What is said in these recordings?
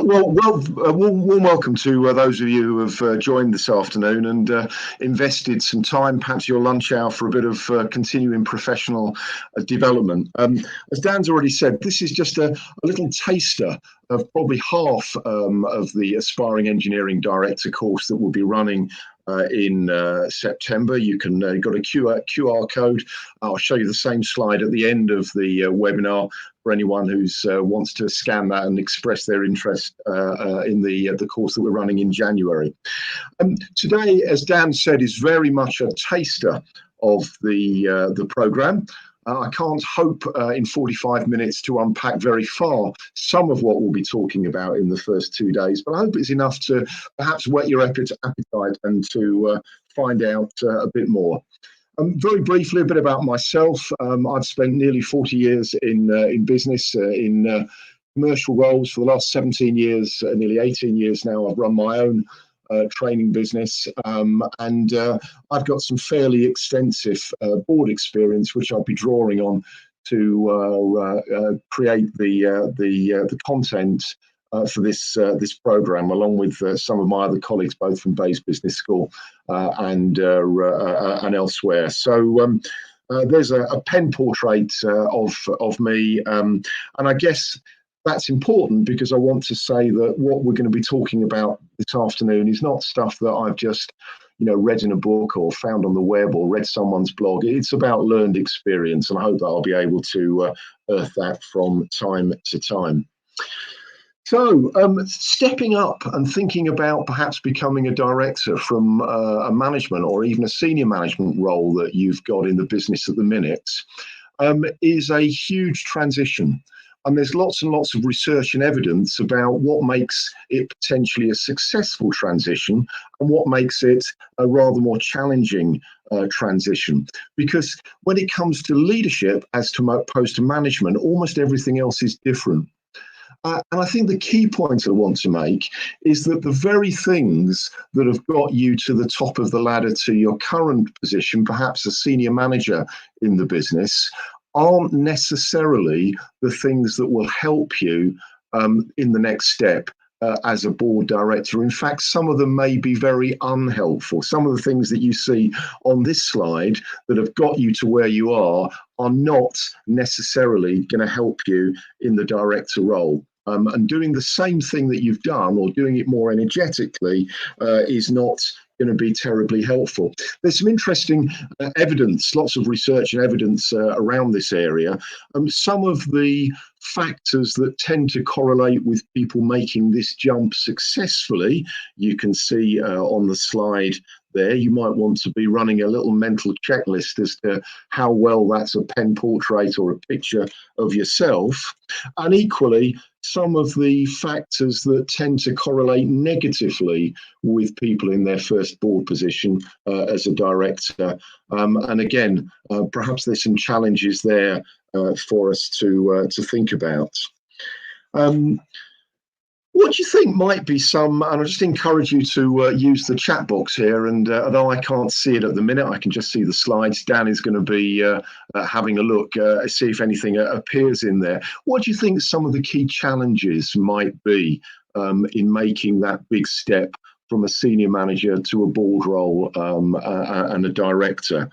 Warm welcome to those of you who have joined this afternoon and invested some time, perhaps your lunch hour, for a bit of continuing professional development. As Dan's already said, this is just a little taster of probably half of the Aspiring Engineering Director course that we'll be running in September. You can got a QR code. I'll show you the same slide at the end of the webinar for anyone who's wants to scan that and express their interest in the course that we're running in January. Today, as Dan said, is very much a taster of the program. I can't hope in 45 minutes to unpack very far some of what we'll be talking about in the first 2 days, but I hope it's enough to perhaps whet your appetite and to find out a bit more. Very briefly, a bit about myself. I've spent nearly 40 years in business, in commercial roles for the last 17 years, nearly 18 years now. I've run my own training business, and I've got some fairly extensive board experience, which I'll be drawing on to create the content for this program, along with some of my other colleagues, both from Bayes Business School and elsewhere. So there's a pen portrait of me, and I guess that's important because I want to say that what we're going to be talking about this afternoon is not stuff that I've just, read in a book or found on the web or read someone's blog. It's about learned experience, and I hope that I'll be able to earth that from time to time. So stepping up and thinking about perhaps becoming a director from a management or even a senior management role that you've got in the business at the minute is a huge transition. And there's lots and lots of research and evidence about what makes it potentially a successful transition and what makes it a rather more challenging transition. Because when it comes to leadership as opposed to management, almost everything else is different. And I think the key point I want to make is that the very things that have got you to the top of the ladder to your current position, perhaps a senior manager in the business, aren't necessarily the things that will help you in the next step as a board director. In fact, some of them may be very unhelpful. Some of the things that you see on this slide that have got you to where you are not necessarily going to help you in the director role. And doing the same thing that you've done or doing it more energetically is not going to be terribly helpful. There's some interesting evidence, lots of research and evidence around this area. Some of the factors that tend to correlate with people making this jump successfully, you can see on the slide there. You might want to be running a little mental checklist as to how well that's a pen portrait or a picture of yourself. And equally, some of the factors that tend to correlate negatively with people in their first board position as a director. And again, perhaps there's some challenges there for us to think about. What do you think might be some, and I just encourage you to use the chat box here, and although I can't see it at the minute, I can just see the slides. Dan is going to be having a look, see if anything appears in there. What do you think some of the key challenges might be in making that big step from a senior manager to a board role and a director?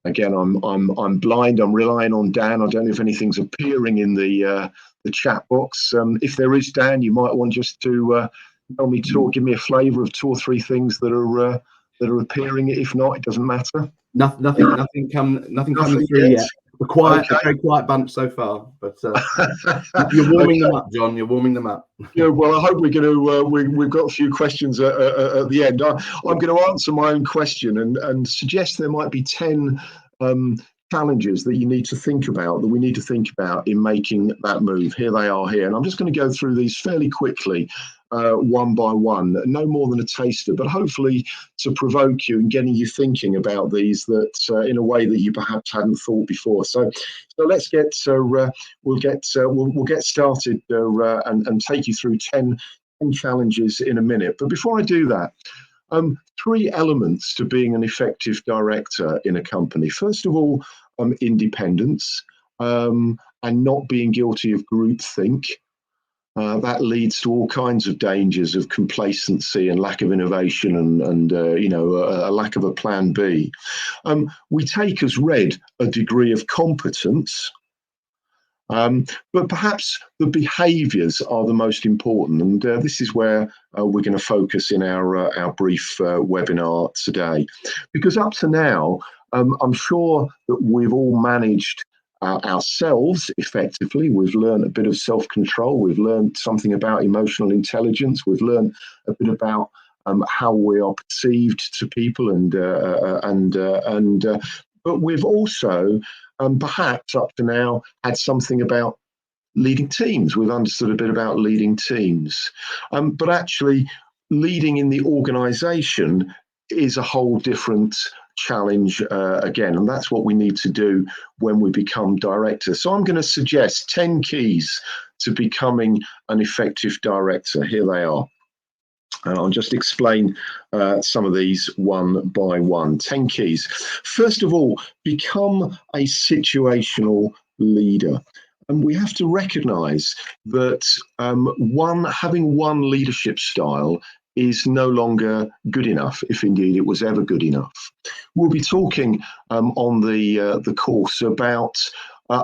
Again, I'm blind. I'm relying on Dan. I don't know if anything's appearing in the chat box. If there is, Dan, you might want just to tell me give me a flavour of 2 or 3 things that are appearing. If not, it doesn't matter. Nothing coming through yet. We're quiet, okay. A very quiet bunch so far, but you're warming them up, John. You're warming them up. Yeah, well, I hope we're going to. We've got a few questions at the end. I'm going to answer my own question and suggest there might be 10 challenges that you need to think about, that we need to think about in making that move. Here they are here, and I'm just going to go through these fairly quickly, one by one, no more than a taster, but hopefully to provoke you and getting you thinking about these that in a way that you perhaps hadn't thought before. So let's get we'll get started and take you through 10 challenges in a minute. But before I do that, 3 elements to being an effective director in a company. First of all, independence and not being guilty of groupthink. That leads to all kinds of dangers of complacency and lack of innovation and a lack of a plan B. We take as read a degree of competence, but perhaps the behaviours are the most important, and this is where we're going to focus in our brief webinar today. Because up to now, I'm sure that we've all managed ourselves effectively. We've learned a bit of self-control. We've learned something about emotional intelligence. We've learned a bit about how we are perceived to people, but we've also perhaps up to now had something about leading teams. We've understood a bit about leading teams, but actually leading in the organisation is a whole different challenge again, and that's what we need to do when we become directors. So I'm going to suggest 10 keys to becoming an effective director. Here they are. I'll just explain some of these one by one. 10 keys. First of all, become a situational leader. And we have to recognise that having one leadership style is no longer good enough, if indeed it was ever good enough. We'll be talking on the course about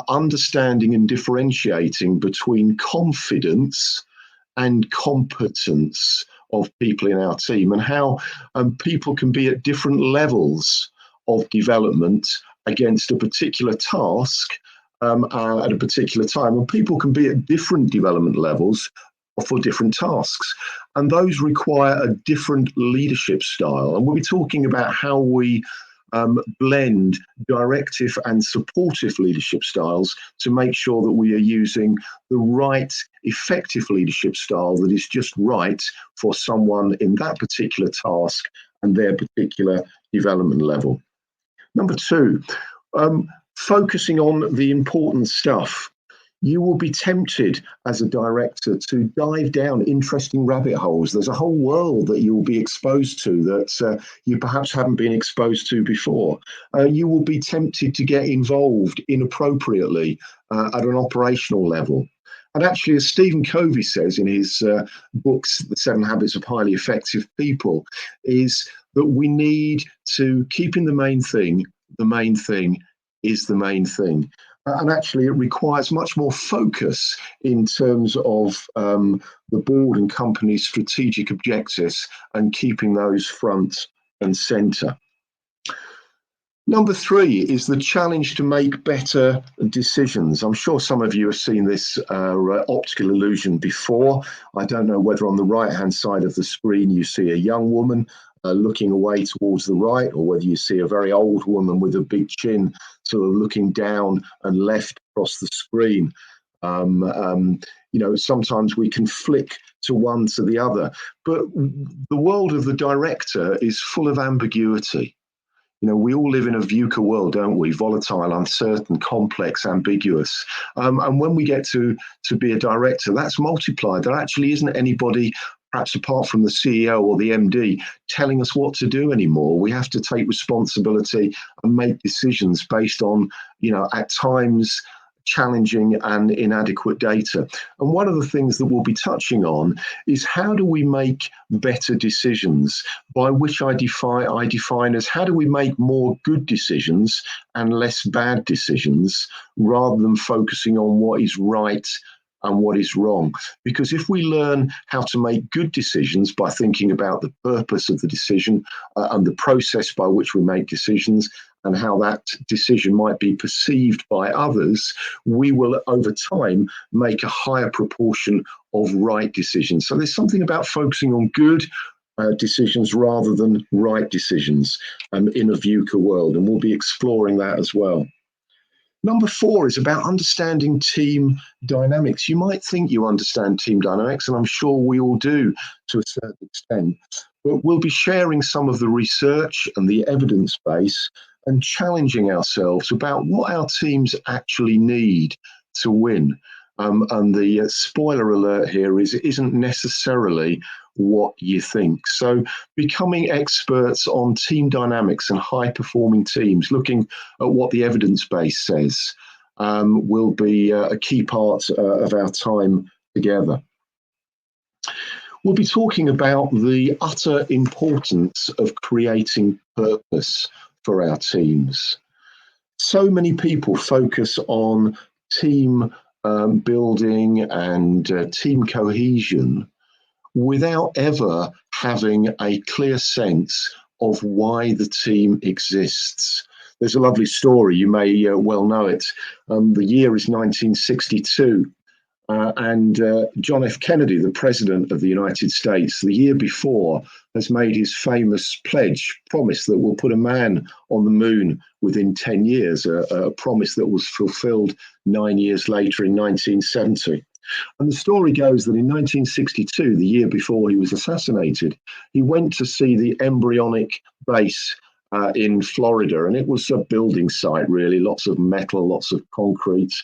understanding and differentiating between confidence and competence of people in our team, and how people can be at different levels of development against a particular task at a particular time. And people can be at different development levels for different tasks, and those require a different leadership style. And we'll be talking about how we blend directive and supportive leadership styles to make sure that we are using the right effective leadership style that is just right for someone in that particular task and their particular development level. Number two, focusing on the important stuff. You will be tempted as a director to dive down interesting rabbit holes. There's a whole world that you will be exposed to that you perhaps haven't been exposed to before. You will be tempted to get involved inappropriately at an operational level. And actually, as Stephen Covey says in his books, The 7 Habits of Highly Effective People, is that we need to keep in the main thing is the main thing. And actually, it requires much more focus in terms of the board and company's strategic objectives and keeping those front and centre. Number three is the challenge to make better decisions. I'm sure some of you have seen this optical illusion before. I don't know whether on the right-hand side of the screen you see a young woman looking away towards the right, or whether you see a very old woman with a big chin sort of looking down and left across the screen. Sometimes we can flick to one to the other, but the world of the director is full of ambiguity. We all live in a VUCA world, don't we? Volatile, uncertain, complex, ambiguous. And when we get to be a director, that's multiplied. There actually isn't anybody, perhaps apart from the CEO or the MD, telling us what to do anymore. We have to take responsibility and make decisions based on, at times, challenging and inadequate data. And one of the things that we'll be touching on is how do we make better decisions, by which I define as how do we make more good decisions and less bad decisions, rather than focusing on what is right and what is wrong. Because if we learn how to make good decisions by thinking about the purpose of the decision and the process by which we make decisions, and how that decision might be perceived by others, we will over time make a higher proportion of right decisions. So there's something about focusing on good decisions rather than right decisions in a VUCA world, and we'll be exploring that as well. Number four is about understanding team dynamics. You might think you understand team dynamics, and I'm sure we all do to a certain extent, but we'll be sharing some of the research and the evidence base and challenging ourselves about what our teams actually need to win. And the spoiler alert here isn't necessarily what you think. So becoming experts on team dynamics and high-performing teams, looking at what the evidence base says, will be a key part of our time together. We'll be talking about the utter importance of creating purpose for our teams. So many people focus on team building and team cohesion without ever having a clear sense of why the team exists. There's a lovely story, you may well know it. The year is 1962. And John F. Kennedy, the President of the United States, the year before, has made his famous promise that we'll put a man on the moon within 10 years, a promise that was fulfilled 9 years later in 1970. And the story goes that in 1962, the year before he was assassinated, he went to see the embryonic base in Florida, and it was a building site, really, lots of metal, lots of concrete.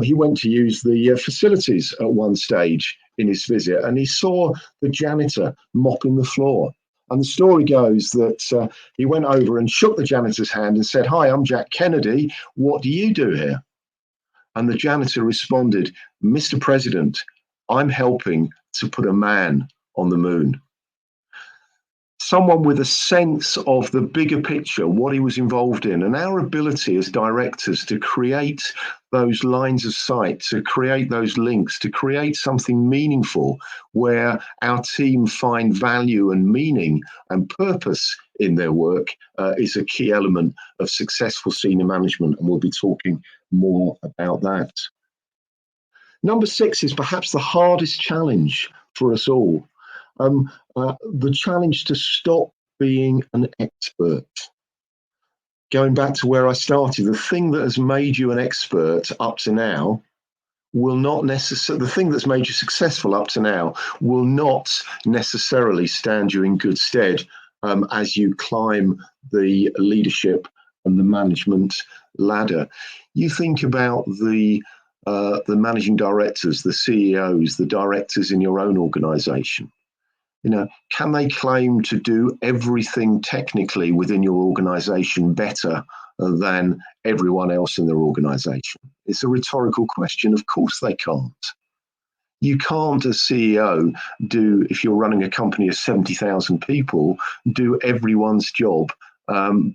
He went to use the facilities at one stage in his visit, and he saw the janitor mopping the floor. And the story goes that he went over and shook the janitor's hand and said, "Hi, I'm Jack Kennedy. What do you do here?" And the janitor responded, "Mr. President, I'm helping to put a man on the moon." Someone with a sense of the bigger picture, what he was involved in, and our ability as directors to create those lines of sight, to create those links, to create something meaningful where our team find value and meaning and purpose in their work is a key element of successful senior management, and we'll be talking more about that. Number 6 is perhaps the hardest challenge for us all. The challenge to stop being an expert. Going back to where I started, the thing that has made you an expert up to now will not necessarily, the thing that's made you successful up to now will not necessarily stand you in good stead as you climb the leadership and the management ladder. You think about the managing directors, the CEOs, the directors in your own organization. You know, can they claim to do everything technically within your organization better than everyone else in their organization? It's a rhetorical question. Of course they can't. You can't, as CEO, if you're running a company of 70,000 people, do everyone's job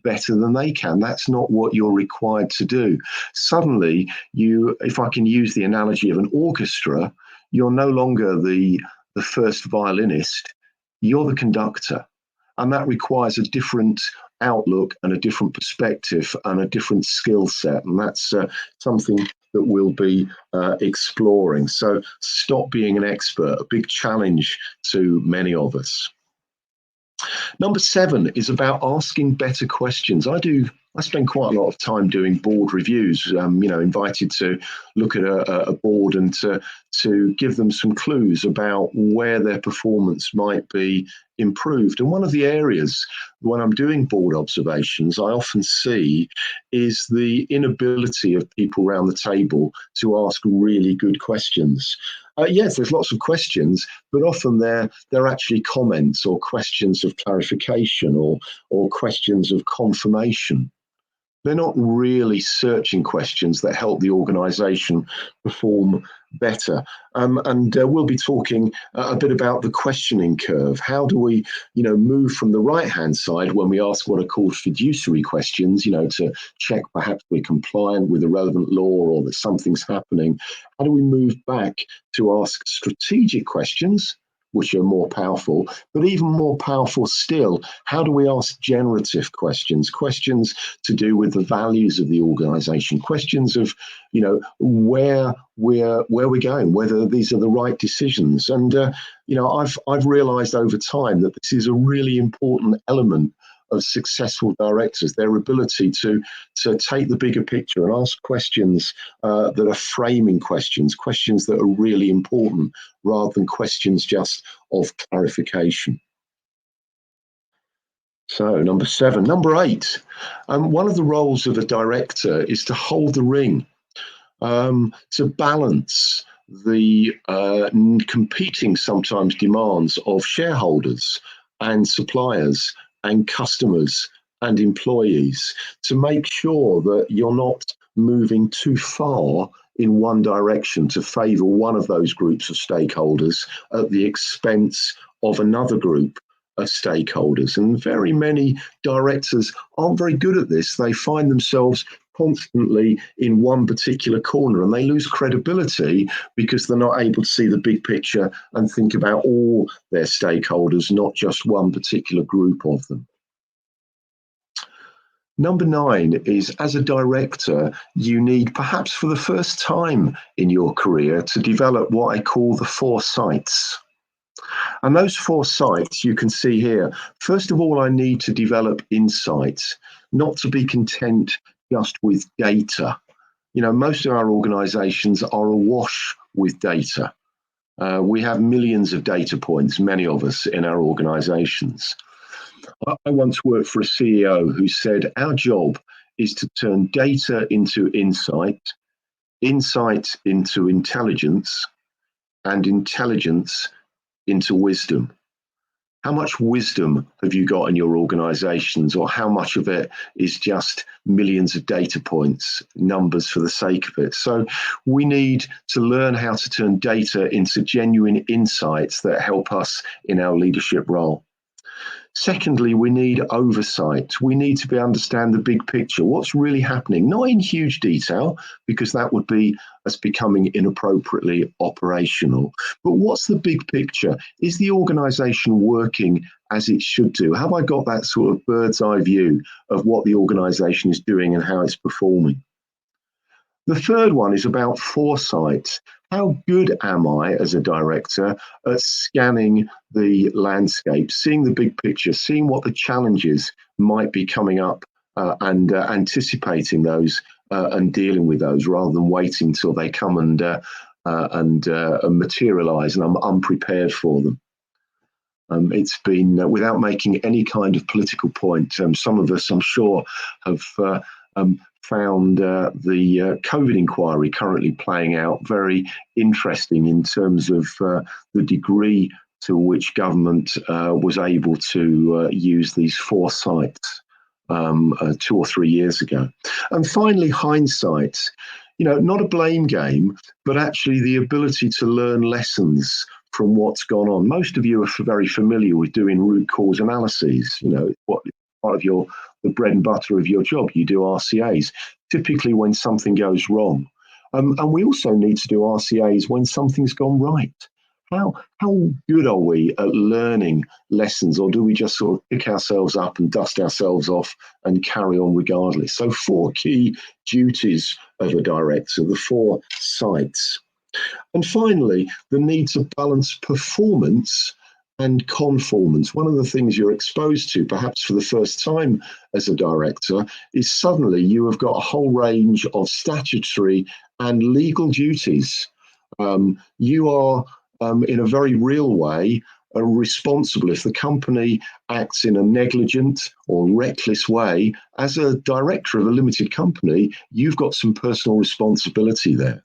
better than they can. That's not what you're required to do. Suddenly, if I can use the analogy of an orchestra, you're no longer the first violinist, you're the conductor. And that requires a different outlook and a different perspective and a different skill set. And that's something that we'll be exploring. So stop being an expert, a big challenge to many of us. Number 7 is about asking better questions. I spend quite a lot of time doing board reviews, invited to look at a board and to give them some clues about where their performance might be improved. And one of the areas when I'm doing board observations, I often see is the inability of people around the table to ask really good questions. Yes, there's lots of questions, but often they're actually comments or questions of clarification or questions of confirmation. They're not really searching questions that help the organisation perform better. And we'll be talking a bit about the questioning curve. How do we, move from the right-hand side when we ask what are called fiduciary questions, to check perhaps we're compliant with the relevant law or that something's happening. How do we move back to ask strategic questions, which are more powerful, but even more powerful still, how do we ask generative questions to do with the values of the organization, questions of, where we're going, whether these are the right decisions. And, I've realized over time that this is a really important element of successful directors, their ability to take the bigger picture and ask questions that are framing questions that are really important, rather than questions just of clarification. So number 7. Number 8, one of the roles of a director is to hold the ring, to balance the competing sometimes demands of shareholders and suppliers and customers and employees, to make sure that you're not moving too far in one direction to favour one of those groups of stakeholders at the expense of another group of stakeholders. And very many directors aren't very good at this. They find themselves constantly in one particular corner, and they lose credibility because they're not able to see the big picture and think about all their stakeholders, not just one particular group of them. Number 9 is, as a director, you need, perhaps for the first time in your career, to develop what I call the 4 sights. And those 4 sights you can see here. First of all, I need to develop insights, not to be content just with data. You know, most of our organizations are awash with data. We have millions of data points, many of us in our organizations. I once worked for a CEO who said, our job is to turn data into insight, insight into intelligence, and intelligence into wisdom. How much wisdom have you got in your organizations, or how much of it is just millions of data points, numbers for the sake of it? So we need to learn how to turn data into genuine insights that help us in our leadership role. Secondly, we need oversight. We need to understand the big picture. What's really happening? Not in huge detail, because that would be us becoming inappropriately operational. But what's the big picture? Is the organization working as it should do? Have I got that sort of bird's eye view of what the organization is doing and how it's performing? The third one is about foresight. How good am I as a director at scanning the landscape, seeing the big picture, seeing what the challenges might be coming up and anticipating those and dealing with those, rather than waiting till they come and materialize and I'm unprepared for them. It's been, without making any kind of political point, some of us, I'm sure, have found the COVID inquiry currently playing out very interesting in terms of the degree to which government was able to use these 4 sites 2 or 3 years ago. And finally, hindsight. You know, not a blame game, but actually the ability to learn lessons from what's gone on. Most of you are very familiar with doing root cause analyses. You know, what part of the bread and butter of your job. You do RCAs, typically when something goes wrong. And we also need to do RCAs when something's gone right. How good are we at learning lessons, or do we just sort of pick ourselves up and dust ourselves off and carry on regardless? So 4 key duties of a director, the 4 sights. And finally, the need to balance performance and conformance. One of the things you're exposed to, perhaps for the first time as a director, is suddenly you have got a whole range of statutory and legal duties. You are, in a very real way, responsible. If the company acts in a negligent or reckless way, as a director of a limited company, you've got some personal responsibility there.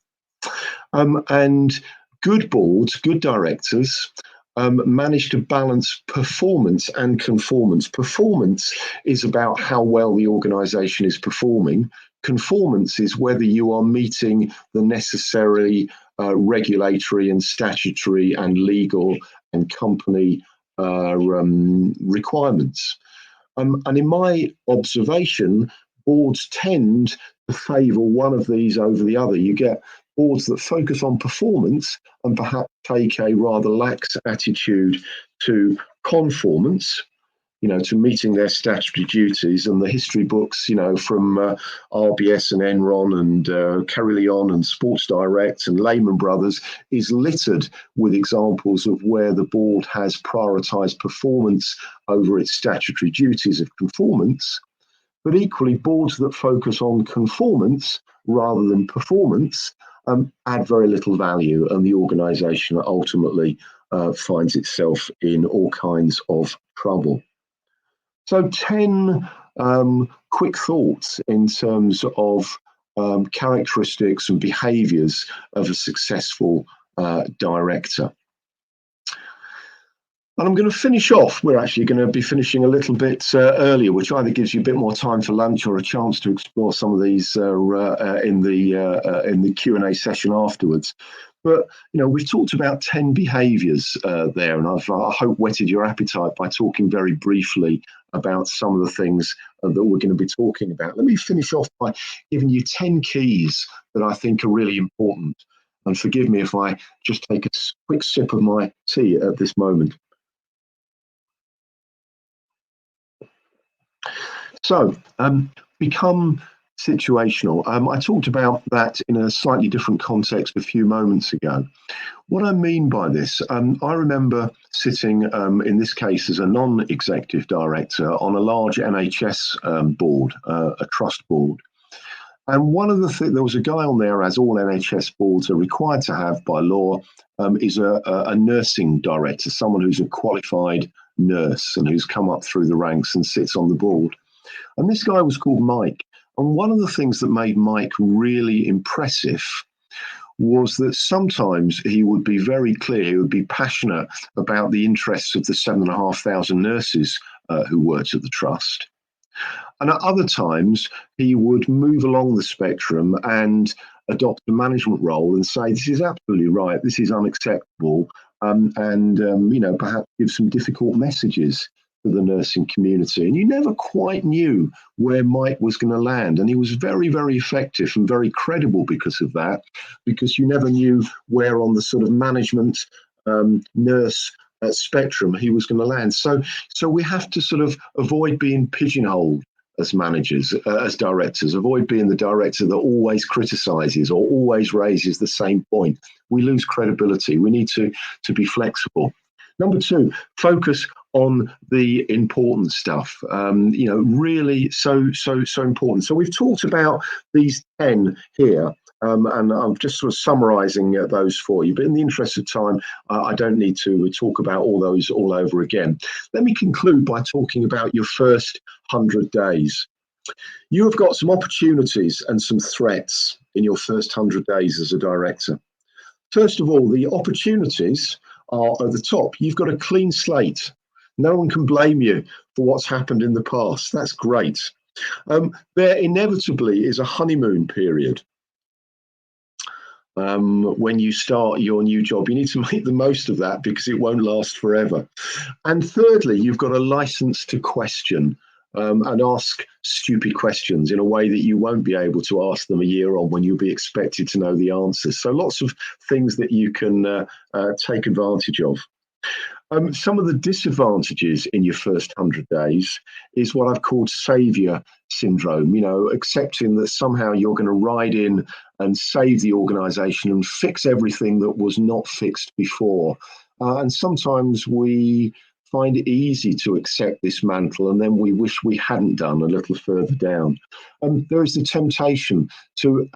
And good boards, good directors, manage to balance performance and conformance. Performance is about how well the organization is performing. Conformance is whether you are meeting the necessary regulatory and statutory and legal and company requirements. And in my observation, boards tend to favour one of these over the other. You get boards that focus on performance and perhaps take a rather lax attitude to conformance, you know, to meeting their statutory duties. And the history books, you know, from RBS and Enron and Carillion and Sports Direct and Lehman Brothers is littered with examples of where the board has prioritised performance over its statutory duties of conformance. But equally, boards that focus on conformance rather than performance add very little value, and the organisation ultimately finds itself in all kinds of trouble. So 10 quick thoughts in terms of characteristics and behaviours of a successful director. And I'm going to finish off. We're actually going to be finishing a little bit earlier, which either gives you a bit more time for lunch or a chance to explore some of these in the Q&A session afterwards. But we've talked about 10 behaviours there, and I hope whetted your appetite by talking very briefly about some of the things that we're going to be talking about. Let me finish off by giving you 10 keys that I think are really important. And forgive me if I just take a quick sip of my tea at this moment. So, become situational. I talked about that in a slightly different context a few moments ago. What I mean by this, I remember sitting, in this case, as a non-executive director on a large NHS board, a trust board. And one of the things, there was a guy on there, as all NHS boards are required to have by law, is a nursing director, someone who's a qualified nurse and who's come up through the ranks and sits on the board. And this guy was called Mike. And one of the things that made Mike really impressive was that sometimes he would be very clear, he would be passionate about the interests of the 7,500 nurses who worked at the trust. And at other times, he would move along the spectrum and adopt a management role and say, this is absolutely right, this is unacceptable, and perhaps give some difficult messages to the nursing community. And you never quite knew where Mike was going to land. And he was very, very effective and very credible because of that, because you never knew where on the sort of management nurse spectrum he was going to land. So we have to sort of avoid being pigeonholed as managers, as directors, avoid being the director that always criticizes or always raises the same point. We lose credibility. We need to be flexible. Number two, focus on the important stuff. Really so important. So we've talked about these 10 here. And I'm just sort of summarizing those for you. But in the interest of time, I don't need to talk about all those all over again. Let me conclude by talking about your first 100 days. You have got some opportunities and some threats in your first 100 days as a director. First of all, the opportunities are at the top. You've got a clean slate. No one can blame you for what's happened in the past. That's great. There inevitably is a honeymoon period. When you start your new job, you need to make the most of that because it won't last forever. And thirdly, you've got a license to question and ask stupid questions in a way that you won't be able to ask them a year on when you'll be expected to know the answers. So lots of things that you can take advantage of. Some of the disadvantages in your first 100 days is what I've called savior syndrome, accepting that somehow you're going to ride in and save the organization and fix everything that was not fixed before. And sometimes we find it easy to accept this mantle and then we wish we hadn't done a little further down. There is the temptation to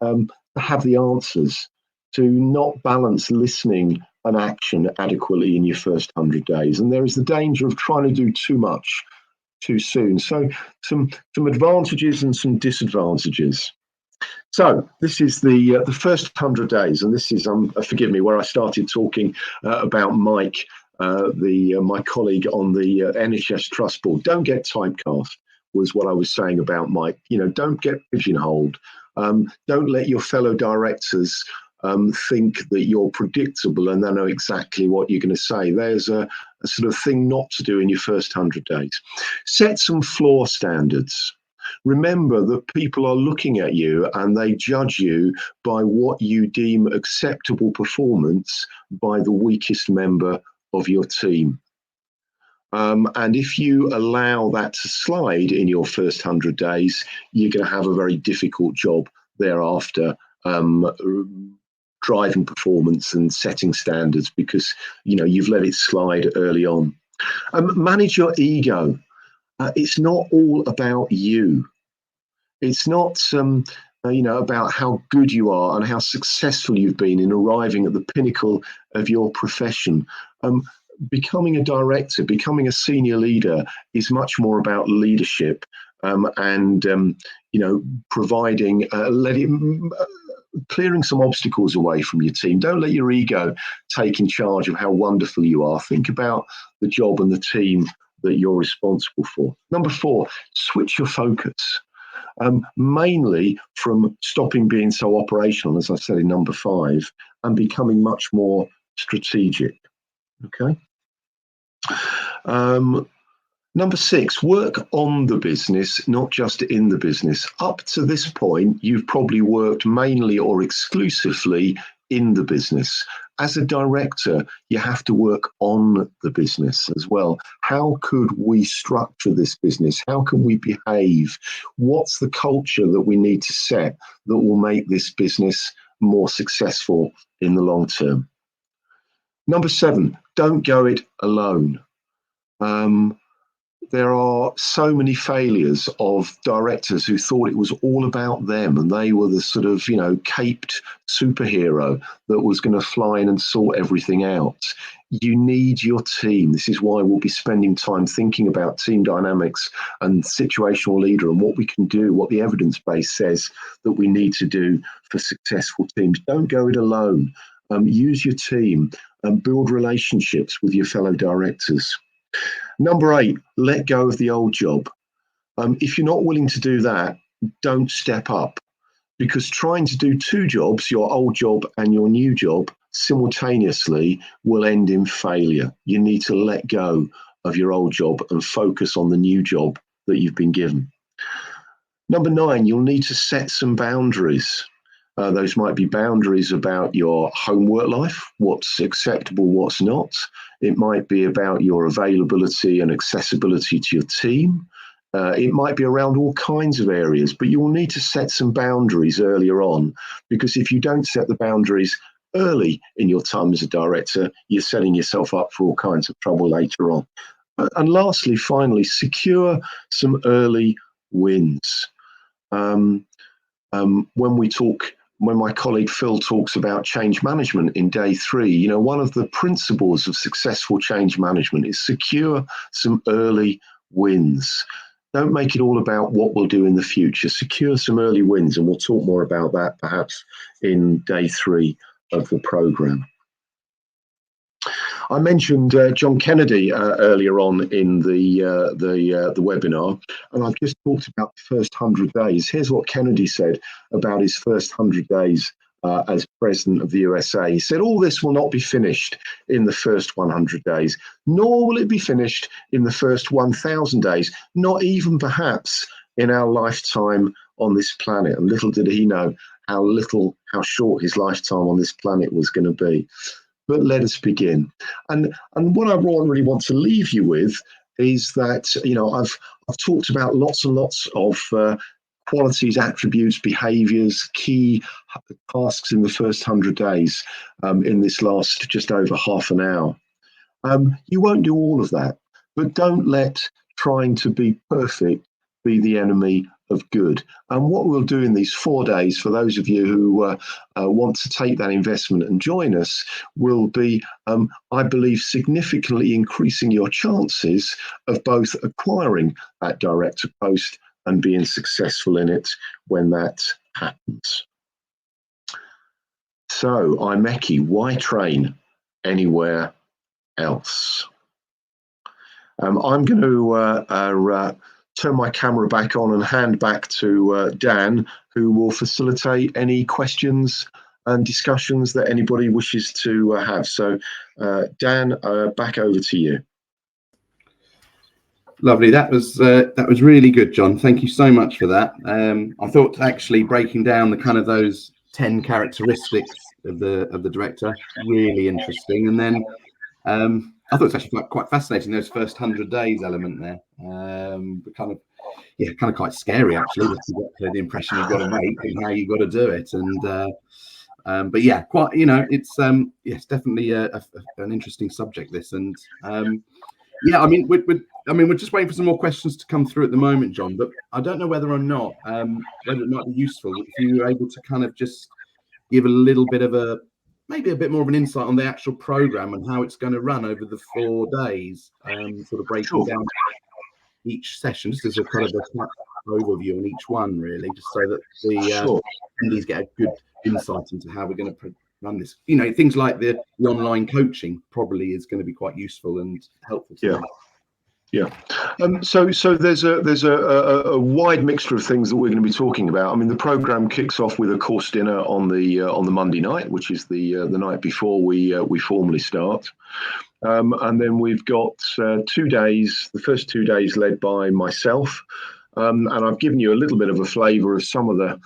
have the answers, to not balance listening and action adequately in your first 100 days. And there is the danger of trying to do too much too soon. So some advantages and some disadvantages. So this is the first 100 days, and this is, forgive me, where I started talking about Mike, my colleague on the NHS Trust Board. Don't get typecast was what I was saying about Mike. Don't get pigeonholed. Don't let your fellow directors think that you're predictable and they know exactly what you're going to say. There's a sort of thing not to do in your first 100 days. Set some floor standards. Remember that people are looking at you and they judge you by what you deem acceptable performance by the weakest member of your team. And if you allow that to slide in your first 100 days, you're going to have a very difficult job thereafter, driving performance and setting standards because you've let it slide early on. Manage your ego. It's not all about you. It's not about how good you are and how successful you've been in arriving at the pinnacle of your profession. Becoming a director, becoming a senior leader is much more about leadership and providing, clearing some obstacles away from your team. Don't let your ego take in charge of how wonderful you are. Think about the job and the team that you're responsible for. Number 4, switch your focus. Mainly from stopping being so operational, as I said in number 5, and becoming much more strategic. Okay. Number 6, work on the business, not just in the business. Up to this point, you've probably worked mainly or exclusively in the business. As a director, you have to work on the business as well. How could we structure this business? How can we behave? What's the culture that we need to set that will make this business more successful in the long term? Number 7, don't go it alone. There are so many failures of directors who thought it was all about them and they were the sort of, caped superhero that was going to fly in and sort everything out. You need your team. This is why we'll be spending time thinking about team dynamics and situational leader and what we can do, what the evidence base says that we need to do for successful teams. Don't go it alone. Use your team and build relationships with your fellow directors. Number 8, let go of the old job. If you're not willing to do that, don't step up, because trying to do 2 jobs, your old job and your new job, simultaneously will end in failure. You need to let go of your old job and focus on the new job that you've been given. Number 9, you'll need to set some boundaries. Those might be boundaries about your home work life, what's acceptable, what's not. It might be about your availability and accessibility to your team. It might be around all kinds of areas, but you will need to set some boundaries earlier on, because if you don't set the boundaries early in your time as a director, you're setting yourself up for all kinds of trouble later on. And lastly, finally, secure some early wins. When my colleague Phil talks about change management in day 3, one of the principles of successful change management is secure some early wins. Don't make it all about what we'll do in the future. Secure some early wins, and we'll talk more about that perhaps in day 3 of the program. I mentioned John Kennedy earlier on in the webinar, and I've just talked about the first 100 days. Here's what Kennedy said about his first 100 days as president of the USA. He said, all this will not be finished in the first 100 days, nor will it be finished in the first 1,000 days, not even perhaps in our lifetime on this planet. And little did he know how short his lifetime on this planet was going to be. But let us begin. And what I really want to leave you with is that, I've talked about lots and lots of qualities, attributes, behaviors, key tasks in the first 100 days in this last just over half an hour. You won't do all of that, but don't let trying to be perfect be the enemy of good. And what we'll do in these 4 days, for those of you who want to take that investment and join us, will be, I believe, significantly increasing your chances of both acquiring that director post and being successful in it when that happens. So, IMechE, why train anywhere else? I'm going to turn my camera back on and hand back to Dan, who will facilitate any questions and discussions that anybody wishes to have. So, Dan, back over to you. Lovely. That was really good, John. Thank you so much for that. I thought actually breaking down the kind of those 10 characteristics of the director, really interesting. And then I thought it's actually quite fascinating, those first 100 days element there. Kind of quite scary actually, the impression you've got to make and how you've got to do it. And but yeah, quite, it's definitely an interesting subject, this. And yeah, we're just waiting for some more questions to come through at the moment, John. But I don't know whether or not whether it might be useful if you were able to kind of just give a little bit of maybe a bit more of an insight on the actual program and how it's going to run over the 4 days, sort of breaking down each session, just as a kind of overview on each one, really, just so that the attendees get a good insight into how we're going to run this. You know, things like the online coaching probably is going to be quite useful and helpful to them. Yeah. So there's a wide mixture of things that we're going to be talking about. I mean, the program kicks off with a course dinner on the Monday night, which is the night before we formally start. And then we've got 2 days, the first 2 days led by myself. And I've given you a little bit of a flavour of some of the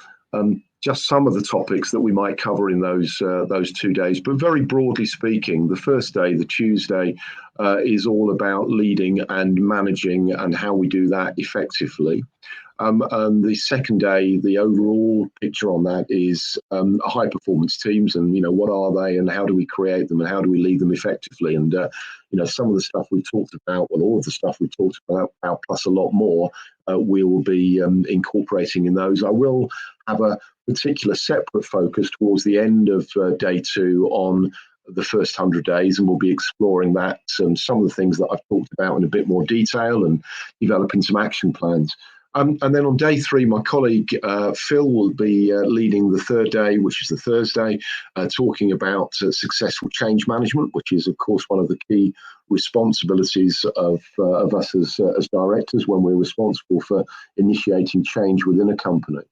topics that we might cover in those 2 days. But very broadly speaking, the first day, the Tuesday, is all about leading and managing and how we do that effectively. And the second day, the overall picture on that is high performance teams, and what are they, and how do we create them, and how do we lead them effectively. And some of the stuff we've talked about, well, all of the stuff we've talked about plus a lot more, we will be incorporating in those. I will have a particular separate focus towards the end of day 2 on the first 100 days, and we'll be exploring that, some of the things that I've talked about in a bit more detail, and developing some action plans. And then on day 3, my colleague Phil will be leading the third day, which is the Thursday, talking about successful change management, which is, of course, one of the key responsibilities of us as directors when we're responsible for initiating change within a company.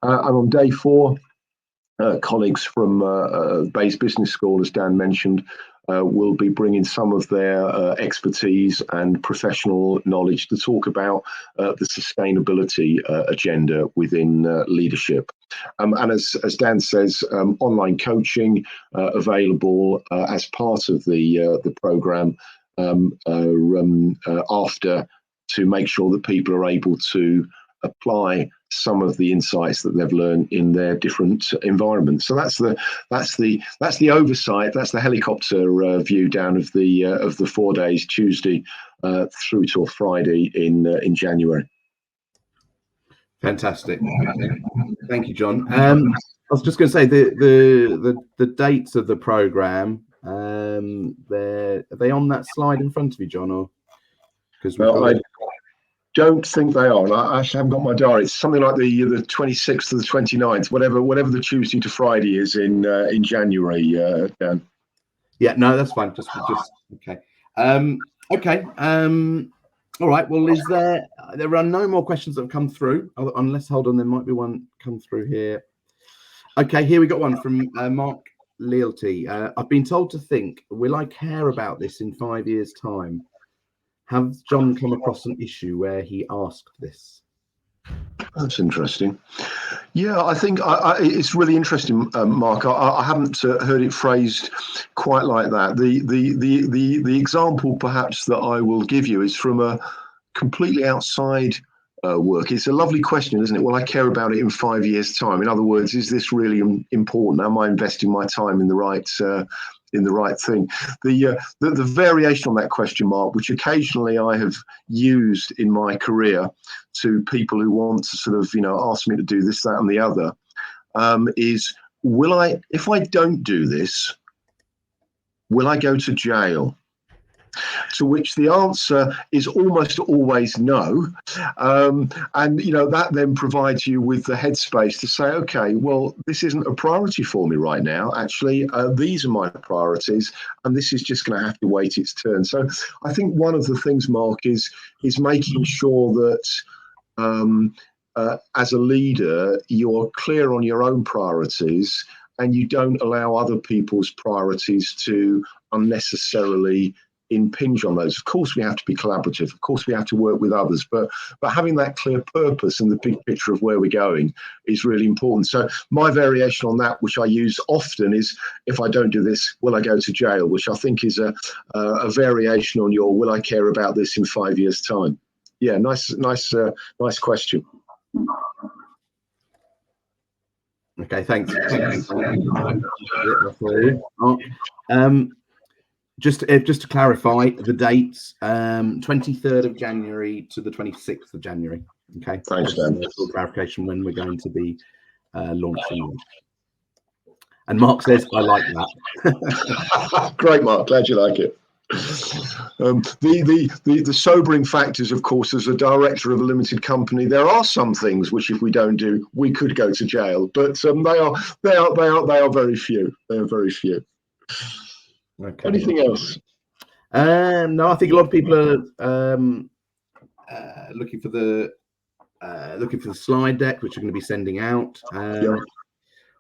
And on day 4, colleagues from Bayes Business School, as Dan mentioned, will be bringing some of their expertise and professional knowledge to talk about the sustainability agenda within leadership. And as Dan says, online coaching available as part of the program after, to make sure that people are able to apply some of the insights that they've learned in their different environments. So that's the oversight. That's the helicopter view down of the 4 days, Tuesday through till Friday in January. Fantastic. Thank you, John. I was just going to say the dates of the program. Are they on that slide in front of you, John, or because I don't think they are. I actually haven't got my diary. It's something like the 26th to the 29th, whatever the Tuesday to Friday is in January. Dan. Yeah, no, that's fine. Just okay. Okay. All right. Well, there are no more questions that have come through, unless, hold on, there might be one come through here. Okay, here we got one from Mark Lealty. I've been told to think, will I care about this in 5 years' time? Has John come across an issue where he asked this? That's interesting. Yeah, I think it's really interesting, Mark. I haven't heard it phrased quite like that. The example perhaps that I will give you is from a completely outside work. It's a lovely question, isn't it? Will I care about it in 5 years' time? In other words, is this really important? Am I investing my time in the right thing? The variation on that question, Mark, which occasionally I have used in my career to people who want to sort of ask me to do this, that, and the other, is if I don't do this, will I go to jail? To which the answer is almost always no. And that then provides you with the headspace to say, okay, well, this isn't a priority for me right now. Actually, these are my priorities, and this is just going to have to wait its turn. So I think one of the things, Mark, is making sure that as a leader, you're clear on your own priorities, and you don't allow other people's priorities to unnecessarily impinge on those. Of course, we have to be collaborative. Of course, we have to work with others. But having that clear purpose and the big picture of where we're going is really important. So my variation on that, which I use often, is if I don't do this, will I go to jail? Which I think is a variation on your will I care about this in 5 years' time? Yeah, nice question. Okay, thanks. Just to clarify the dates, 23rd of January to the 26th of January. Okay. Thanks, Dan. Clarification when we're going to be launching. And Mark says, I like that. Great, Mark. Glad you like it. The sobering fact is, of course, as a director of a limited company, there are some things which, if we don't do, we could go to jail. But they are very few. They are very few. Okay. Anything else? No, I think a lot of people are looking for the slide deck, which we're going to be sending out.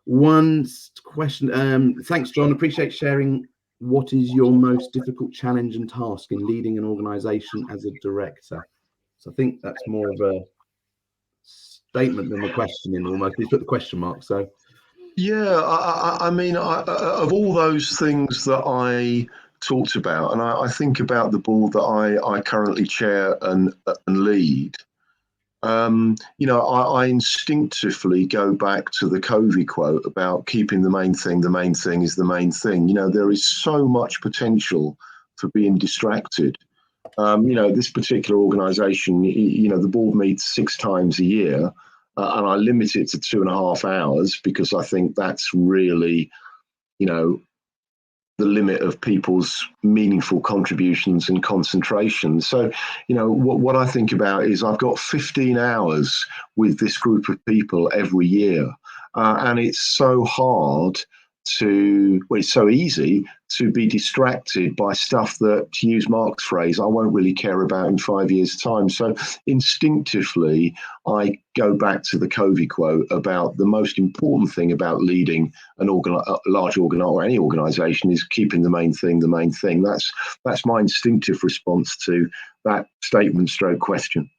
One question. Thanks, John. Appreciate sharing. What is your most difficult challenge and task in leading an organisation as a director? So I think that's more of a statement than a question in almost. He's put the question mark. So yeah, I mean, of all those things that I talked about, and I think about the board that I currently chair and lead. I instinctively go back to the Covey quote about keeping the main thing is the main thing. There is so much potential for being distracted. This particular organisation, the board meets 6 times a year, and I limit it to 2.5 hours because I think that's really, the limit of people's meaningful contributions and concentration. So, what I think about is I've got 15 hours with this group of people every year. And it's so it's so easy to be distracted by stuff that, to use Mark's phrase, I won't really care about in 5 years' time. So instinctively, I go back to the Covey quote about the most important thing about leading a large organization or any organization is keeping the main thing the main thing. That's my instinctive response to that statement / question.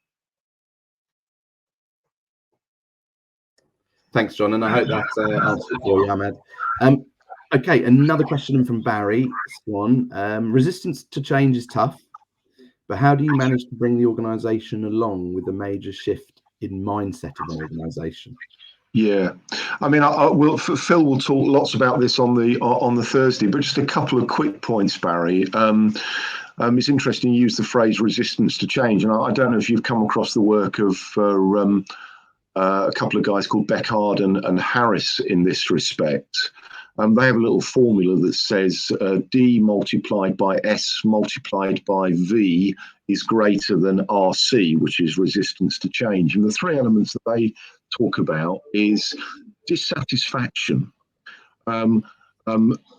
Thanks, John, and I hope that answered for you, Ahmed. Okay, another question from Barry Swan. Resistance to change is tough, but how do you manage to bring the organisation along with the major shift in mindset of an organisation? Yeah, I mean, Phil will talk lots about this on the Thursday, but just a couple of quick points, Barry. It's interesting you use the phrase resistance to change, and I don't know if you've come across the work of a couple of guys called Beckard and Harris in this respect. They have a little formula that says D multiplied by S multiplied by V is greater than RC, which is resistance to change. And the 3 elements that they talk about is dissatisfaction,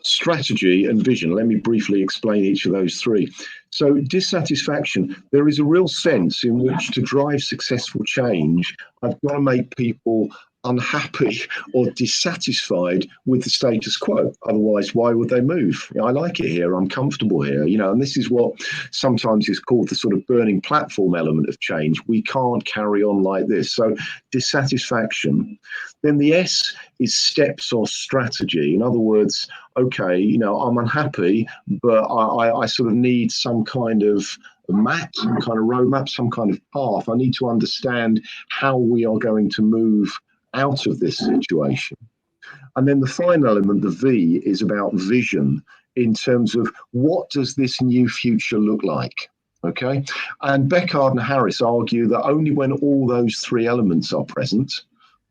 strategy and vision. Let me briefly explain each of those 3. So dissatisfaction, there is a real sense in which to drive successful change, I've got to make people unhappy or dissatisfied with the status quo. Otherwise, why would they move? I like it here. I'm comfortable here. And this is what sometimes is called the sort of burning platform element of change. We can't carry on like this. So dissatisfaction. Then the S is steps or strategy. In other words, okay, I'm unhappy, but I sort of need some kind of map, some kind of roadmap, some kind of path. I need to understand how we are going to move out of this situation. And then the final element, the V, is about vision in terms of what does this new future look like? Okay. And Beckard and Harris argue that only when all those 3 elements are present,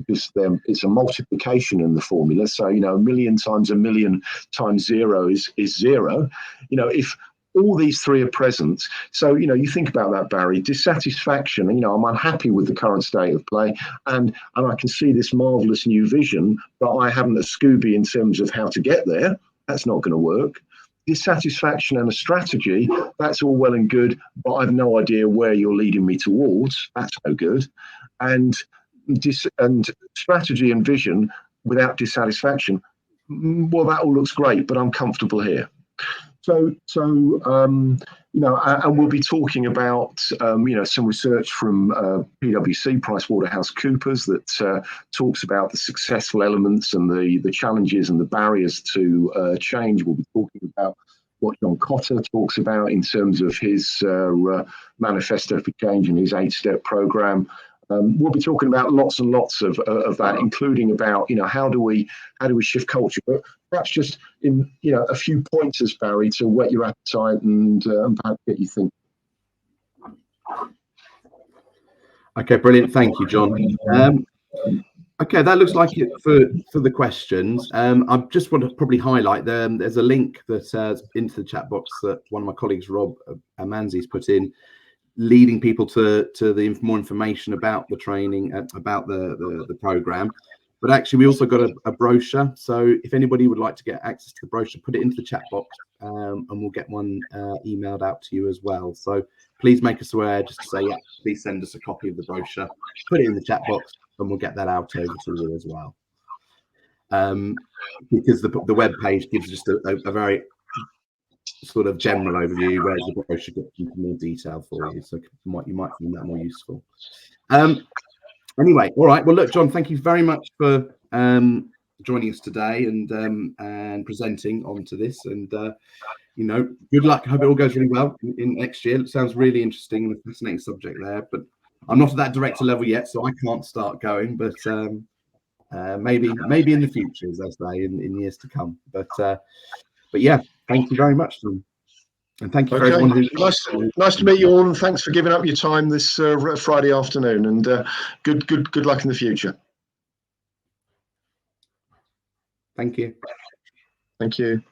because it's a multiplication in the formula. So, 1 million times 1 million times 0 is 0. If all these 3 are present. So, you think about that, Barry, dissatisfaction, I'm unhappy with the current state of play and I can see this marvelous new vision, but I haven't a Scooby in terms of how to get there. That's not going to work. Dissatisfaction and a strategy, that's all well and good, but I've no idea where you're leading me towards. That's no good. And strategy and vision without dissatisfaction, well, that all looks great, but I'm comfortable here. So and we'll be talking about, some research from PwC, PricewaterhouseCoopers, that talks about the successful elements and the challenges and the barriers to change. We'll be talking about what John Cotter talks about in terms of his manifesto for change and his 8-step program. We'll be talking about lots and lots of that, including about, how do we shift culture? But perhaps just in, a few pointers, Barry, to whet your appetite and perhaps get you thinking. Okay, brilliant. Thank you, John. Okay, that looks like it for the questions. I just want to probably highlight there's a link that into the chat box that one of my colleagues, Rob Amanzi's put in, leading people to the more information about the training, about the program. But actually, we also got a brochure. So if anybody would like to get access to the brochure, put it into the chat box, and we'll get one emailed out to you as well. So please make us aware, just to say, yeah, please send us a copy of the brochure, put it in the chat box, and we'll get that out over to you as well. Because the web page gives just a very sort of general overview, whereas the brochure gets into more detail for you. So you might find that more useful. Anyway, all right. Well, look, John, thank you very much for joining us today and presenting onto this. And you know, good luck. I hope it all goes really well in next year. It sounds really interesting and a fascinating subject there. But I'm not at that director level yet, so I can't start going. But maybe in the future, as they say, in years to come. But yeah, thank you very much, John. And thank you for everyone who. Nice to meet you all, and thanks for giving up your time this Friday afternoon. And good luck in the future. Thank you. Thank you.